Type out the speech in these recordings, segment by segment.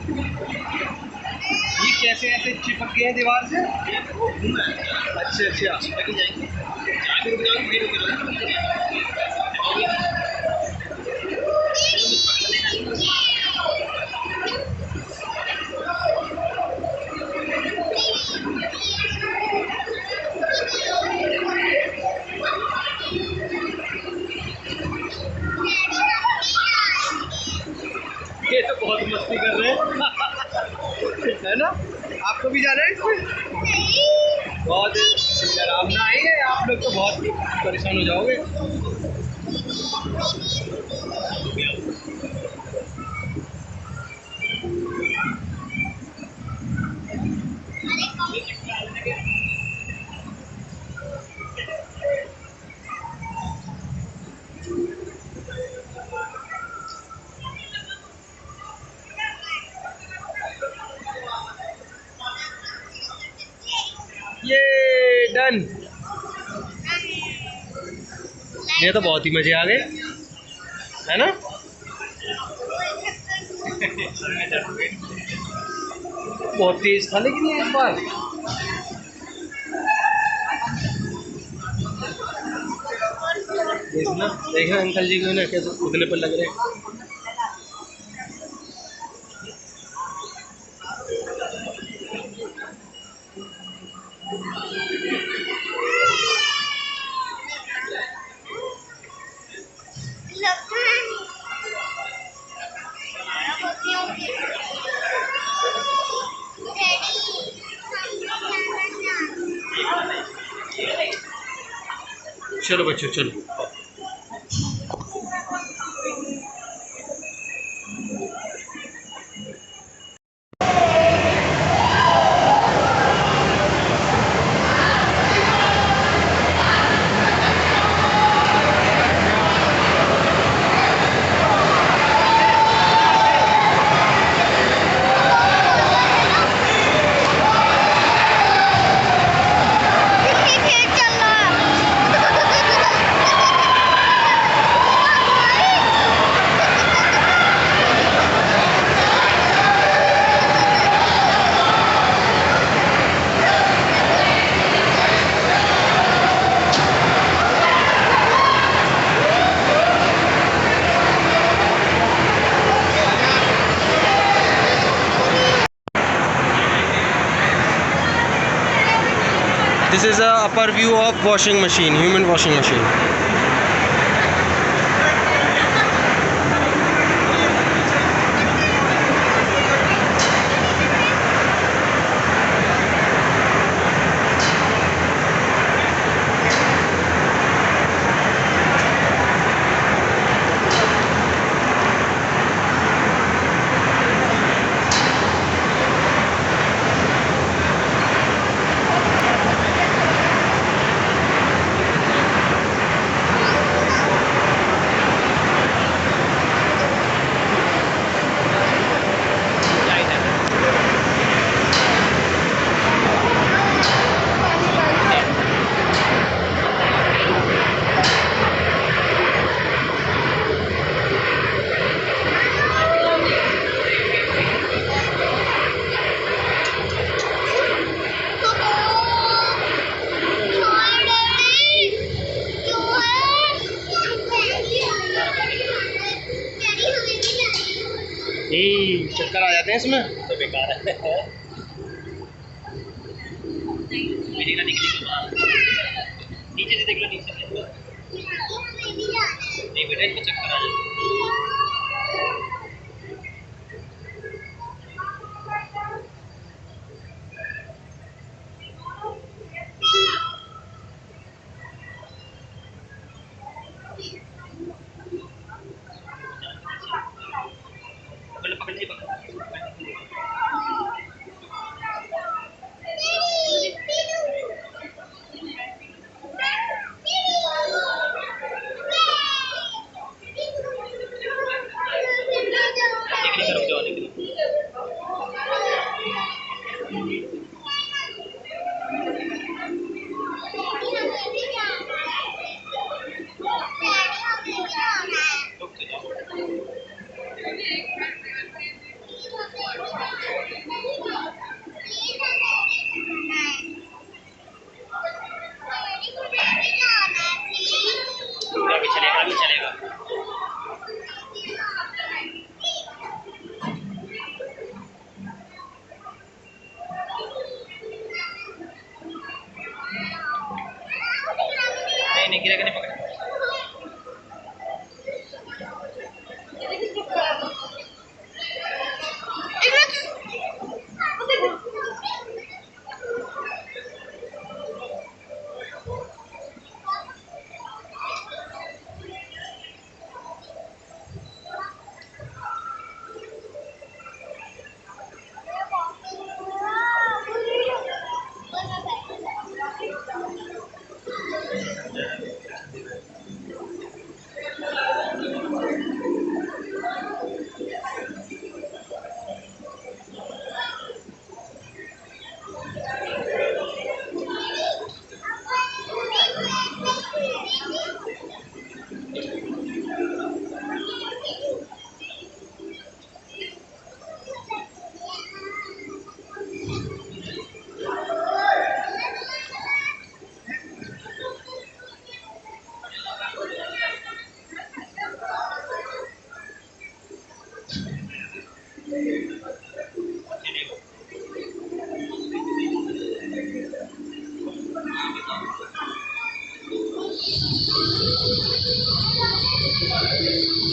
ये कैसे ऐसे चिपक गए हैं दीवार से? अच्छा अच्छा, चिपक ही जाएंगे। ये तो बहुत मस्ती कर रहे हैं है ना? आपको भी जाना है इसमें? बहुत डरावना है, आप लोग तो बहुत परेशान हो जाओगे। ये डन। ये तो बहुत ही मजे आ गए, है ना? बहुत तेज था लेकिन ये इस बार। देखना देखना अंकल जी को ना कैसे कूदने पर लग रहे हैं। चलो बच्चों चलो। This is a upper view of washing machine, human washing machine. चक्कर आ जाते हैं इसमें तो बेकार है। नीचे से देख लो, नीचे देख लो। नहीं बेटा इसमें चक्कर आ जाते हैं।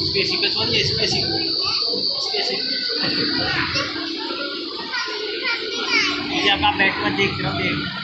स्पेसिफिक वन ये स्पेसिफिक जब आप बैठ कर देख रहे हो देख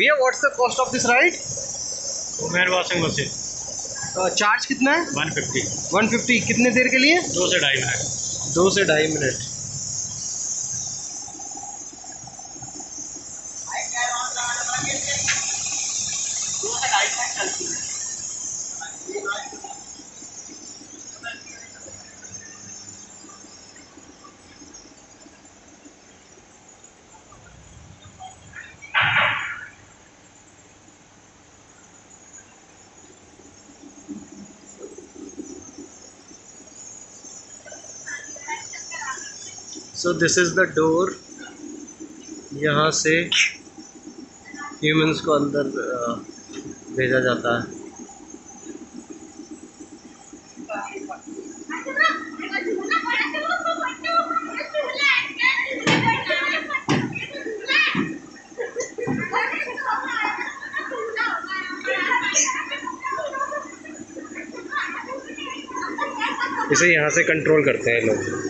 भैया what's the cost of this ride mayor washing machine charge कितना है 150 150 कितने देर के लिए 2 से 2.5 मिनट 2 से 2.5 minute so this is the door यहाँ से ह्यूमंस को अंदर भेजा जाता है इसे यहाँ से कंट्रोल करते हैं लोग